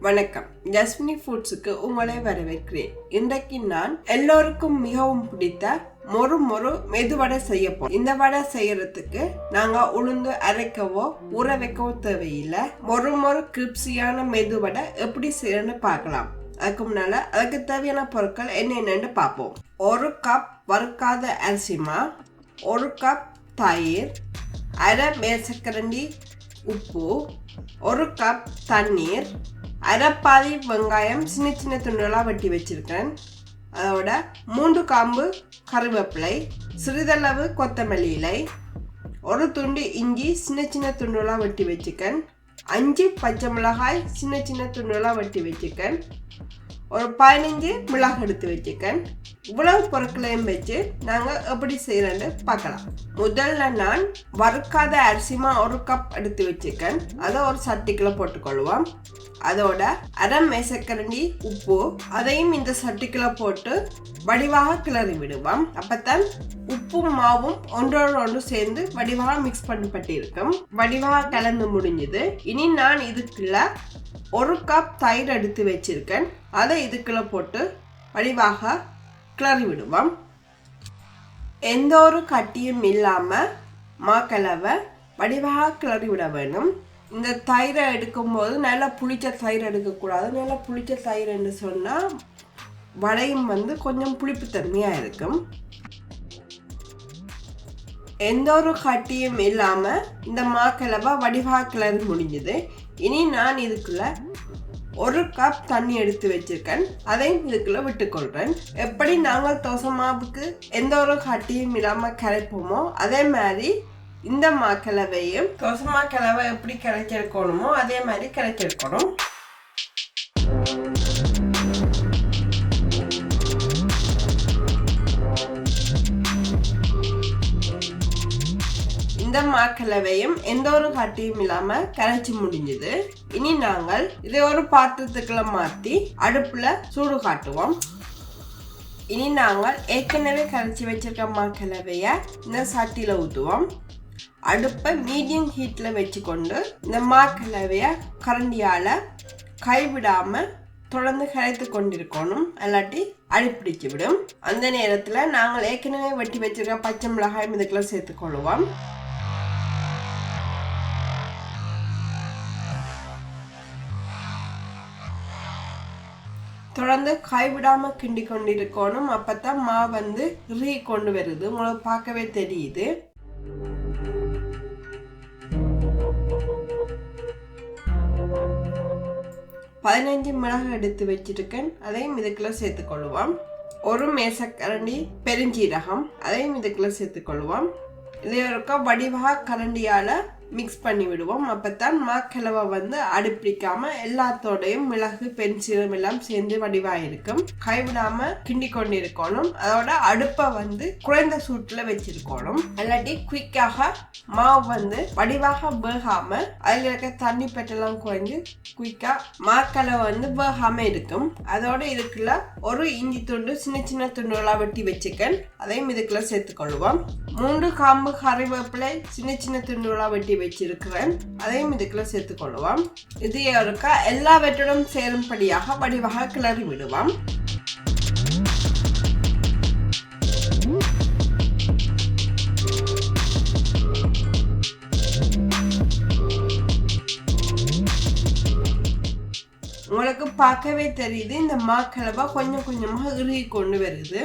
வணக்கம், ஜஸ்வினி ஃபுட்ஸுக்கு உங்களை வரவேற்கிறேன். இன்றைக்கு நான் எல்லோருக்கும் மிகவும் பிடித்த மொறு மொறு மெது வடை செய்ய போறோம். இந்த வடை செய்யறதுக்கு நாங்க உளுந்து அரைக்கவோ ஊற வைக்கவோ தேவையில்லை. மொறு மொறு கிரிப்ஸியான மெது வடை எப்படி செய்யணும்னு பார்க்கலாம். அதுக்கு முன்னால அதுக்கு தேவையான பொருட்கள் என்னென்னு பார்ப்போம். 1 கப் வறுக்காத அரிசி மாவு, 1 கப் தயிர், அரை மேசக்கரண்டி உப்பு, 1 கப் தண்ணீர், அரைப்பாதி வெங்காயம் சின்ன சின்ன துண்டுகளாக வெட்டி வச்சிருக்கேன். அதோட 3 காம்பு கருவேப்பிலை, சிறிதளவு கொத்தமல்லி இலை, 1 துண்டு இஞ்சி சின்ன சின்ன துண்டுகளாக வெட்டி வச்சுக்கேன், 5 பச்சை மிளகாய் சின்ன சின்ன துண்டுகளாக வெட்டி வச்சுக்கேன், ஒரு 15 மிளகாய் எடுத்து வச்சுக்கேன். இவ்வளவு பொருட்களையும் வச்சு நாங்கள் எப்படி செய்யறோன்னு பார்க்கலாம். முதல்ல நான் வறுக்காத அரிசிமா 1 கப் எடுத்து வச்சுக்கேன். அதை ஒரு சட்டிக்குள்ள போட்டுக்கொள்வோம். அதோட அரை மேசக்கரண்டி உப்பு, அதையும் இந்த சட்டிக்குள்ள போட்டு வடிவாக கிளறி விடுவோம். அப்பத்தான் உப்பும் மாவும் ஒன்றோடு ஒன்று சேர்ந்து வடிவாக மிக்ஸ் பண்ணப்பட்டு இருக்கும். வடிவாக கலந்து முடிஞ்சது. இனி நான் இதுக்குள்ள 1 கப் தயிர் எடுத்து வச்சிருக்கேன். அதை இதுக்குள்ள போட்டு வடிவாக கிளறி விடுவோம். எந்த ஒரு கட்டியும் இல்லாம மாக்கலவை வடிவாக கிளறி விட வேணும். இந்த தயிரை எடுக்கும் போது நல்லா புளிச்ச தயிர் எடுக்கக்கூடாது. நல்லா புளிச்ச தயிர் என்று சொன்னால் வடையும் கொஞ்சம் புளிப்பு தன்மையாக இருக்கும். எந்த ஒரு கட்டியும் இல்லாமல் இந்த மாக்கலவை வடிவாக கிளறி முடிஞ்சது. இனி நான் இதுக்குள்ள 1 கப் தண்ணி எடுத்து வச்சிருக்கேன். அதையும் இதுக்குள்ள விட்டுக்கொள்றேன். எப்படி நாங்கள் தோசை மாவுக்கு எந்த ஒரு கட்டியும் இல்லாமல் கரைப்போமோ அதே மாதிரி இந்த மாக்கலவையும் தோசை மாக்கலவை எப்படி கரைச்செடுக்கணுமோ அதே மாதிரி கரைச்செடுக்கணும். இந்த மாக்கலவையும் எந்த ஒரு கட்டியும் இல்லாம கரைச்சி முடிஞ்சது. இனி நாங்கள் இதை ஒரு பாத்திரத்துக்குள்ள மாற்றி அடுப்புல சூடு காட்டுவோம். இனி நாங்கள் ஏற்கனவே கரைச்சி வச்சிருக்க மாக்கலவைய இந்த சட்டியில ஊற்றுவோம். அடுப்பை மீடியம் ஹீட்ல வச்சுக்கொண்டு இந்த மாக்கலவைய கரண்டியால கைவிடாம தொடர்ந்து கரைத்து கொண்டிருக்கணும். இல்லாட்டி அடிப்பிடிச்சு விடும். அந்த நேரத்துல நாங்கள் ஏற்கனவே வெட்டி வச்சிருக்க பச்சை மிளகாய் இதுக்குள்ள சேர்த்துக்கொள்வோம். தொடர்ந்து கைவிடாம கிண்டி கொண்டிருக்கணும். அப்பதான் மாவு இறுகி கொண்டு வருது. உங்களுக்கு பார்க்கவே தெரியுது. பதினஞ்சு மிளகாய் எடுத்து வச்சிருக்கேன். அதையும் இதுக்குள்ள சேர்த்துக்கொள்வோம். 1 மேசக்கரண்டி பெருஞ்சீரகம், அதையும் இதுக்குள்ள சேர்த்துக்கொள்வோம். இதை ஒருக்கா வடிவாக கரண்டியால மிக்ஸ் பண்ணி விடுவோம். அப்பத்தான் மாக்கலவை அடிப்பிடிக்காம எல்லாத்தோடையும் மிளகு பெருஞ்சீரகம் எல்லாம் சேர்ந்து வடிவாக இருக்கும். கைவிடாம கிண்டி கொண்டு இருக்கணும். அதோட அடுப்பை குறைந்த சூட்டுல வச்சிருக்கணும். இல்லாட்டி குயிக்காக மாவு வடிவாக வேகாம அதுல இருக்க தண்ணி பெட்டெல்லாம் குறைஞ்சு குயிக்கா மாக்கலவை வேகாம இருக்கும். அதோட இதுக்குள்ள ஒரு இஞ்சி துண்டு சின்ன சின்ன துண்டுகளா வெட்டி வச்சுக்கேன். அதையும் இதுக்குள்ள சேர்த்துக்கொள்வோம். 3 காம்பு கறிவேப்பிலை சின்ன சின்ன துண்டுகளா வெட்டி வச்சிருக்கிறேன். அதையும் இதுக்குள்ள சேர்த்துக்கொள்வோம். இது ஒருக்கா எல்லாவற்றுடன் சேரும்படியாக வடிவாக கிளறி விடுவோம். உங்களுக்கு பார்க்கவே தெரியுது இந்த மாக்கலவை கொஞ்சம் கொஞ்சமாக இறுகி கொண்டு வருது.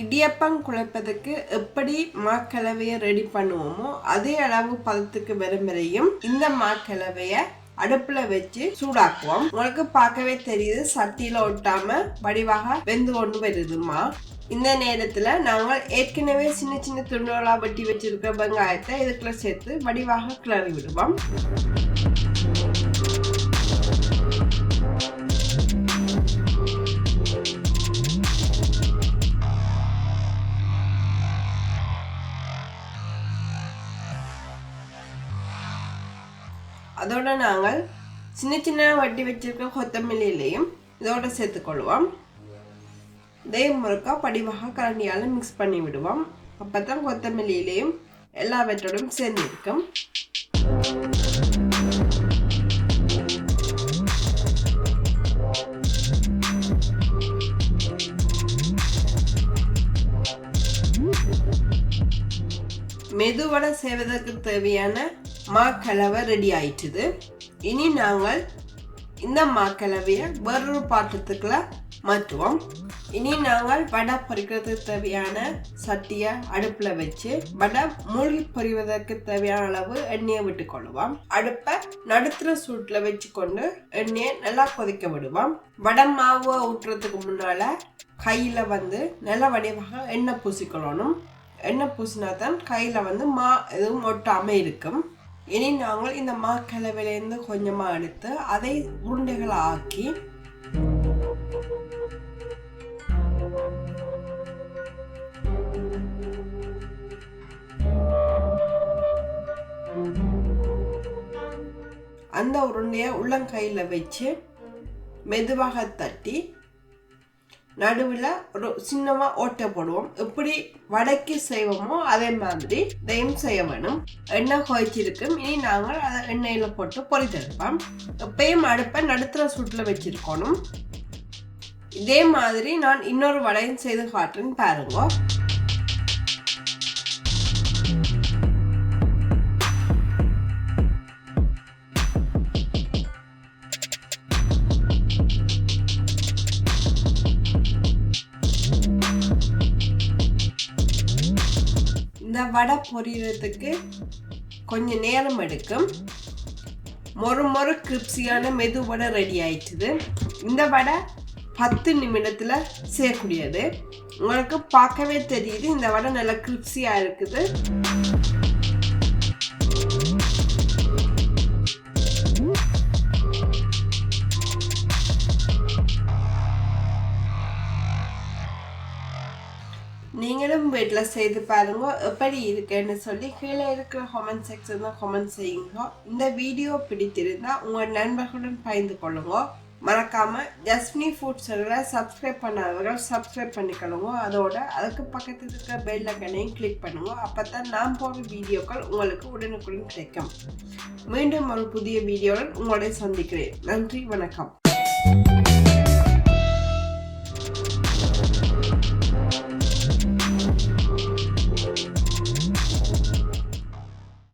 இடியப்பம் குழைப்பதற்கு எப்படி மாக்கலவையை ரெடி பண்ணுவோமோ அதே அளவு பதத்துக்கு வரும் வரையும் இந்த மாக்கலவைய அடுப்புல வச்சு சூடாக்குவோம். உங்களுக்கு பார்க்கவே தெரியுது சட்டியில ஒட்டாம வடிவாக வெந்து கொண்டு வருதுமா. இந்த நேரத்துல நாங்கள் ஏற்கனவே சின்ன சின்ன துண்டுகளா வெட்டி வச்சிருக்க வெங்காயத்தை இதுக்குள்ள சேர்த்து வடிவாக கிளறி விடுவோம். அதோட நாங்கள் சின்ன சின்ன வட்டி வச்சிருக்க கொத்தமல்லியிலையும் இதோட சேர்த்துக்கொள்வோம். இதே முறுக்கா படிவாக கரண்டியால் மிக்ஸ் பண்ணி விடுவோம். அப்போ தான் கொத்தமல்லியிலையும் எல்லாவற்றோடும் சேர்ந்து இருக்கும். மெதுவடை செய்வதற்கு தேவையான மாக்கலவை ரெடி ஆயிட்டுது. இனி நாங்கள் இந்த மாக்கலவையை வேறொரு பாத்திரத்துக்குள்ள மாற்றுவோம். இனி நாங்கள் வடை பொரிக்கிறதுக்கு தேவையான சட்டியை அடுப்பில் வச்சு வடை மூழ்கி பொரிவதற்கு தேவையான அளவு எண்ணெயை விட்டு கொள்ளுவோம். அடுப்பை நடுத்துற சூட்டில் வச்சு கொண்டு எண்ணெயை நல்லா கொதிக்க விடுவோம். வடை மாவை ஊற்றுறதுக்கு முன்னால கையில் நல்ல வடிவாக எண்ணெய் பூசிக்கொள்ளணும். எண்ணெய் பூசினா தான் கையில் மா எதுவும் ஒட்டாமல் இருக்கும். இனி நாங்கள் இந்த மாக்கலவையிலேருந்து கொஞ்சமாக எடுத்து அதை உருண்டைகளை ஆக்கி அந்த உருண்டையை உள்ளங்கையில் வச்சு மெதுவாக தட்டி நடுவில் ஒரு சின்னமாக ஓட்டை போடுவோம். எப்படி வடைக்கு செய்வோமோ அதே மாதிரி இதையும் செய்ய வேணும். எண்ணெய் குறைச்சிருக்கும். இனி நாங்கள் அதை எண்ணெயில் போட்டு பொரித்தெடுப்போம். எப்பயும் அடுப்பை நடுத்துற சூட்டில் வச்சிருக்கணும். இதே மாதிரி நான் இன்னொரு வடையும் செய்து காட்டுறேன்னு பாருங்க. இந்த வடை பொரியறதுக்கு கொஞ்சம் நேரம் எடுக்கும். மொறு கிரிப்ஸியான மெது வடை ரெடி ஆயிடுச்சு. இந்த வடை 10 நிமிடத்தில் செய்யக்கூடியது. உங்களுக்கு பார்க்கவே தெரியுது இந்த வடை நல்லா கிரிப்ஸியாக இருக்குது. நீங்களும் வீட்டில் செய்து பாருங்க எப்படி இருக்குன்னு சொல்லி கீழே இருக்கிற கமெண்ட் செக்ஷனில் கமெண்ட் செய்யுங்க. இந்த வீடியோ பிடித்திருந்தா உங்கள் நண்பர்களுடன் பகிர்ந்து கொள்ளுங்க. மறக்காமல் ஜஸ்வினி ஃபுட் சேனலை சப்ஸ்கிரைப் பண்ணாதவர்கள் சப்ஸ்கிரைப் பண்ணிக்கொள்ளுங்க. அதோட அதுக்கு பக்கத்தில் இருக்கிற பெல் ஐகானையும் கிளிக் பண்ணுங்க. அப்போ தான் நான் போகிற வீடியோக்கள் உங்களுக்கு உடனுக்குடன் கிடைக்கும். மீண்டும் ஒரு புதிய வீடியோவில் உங்களை சந்திக்கிறேன். நன்றி, வணக்கம்.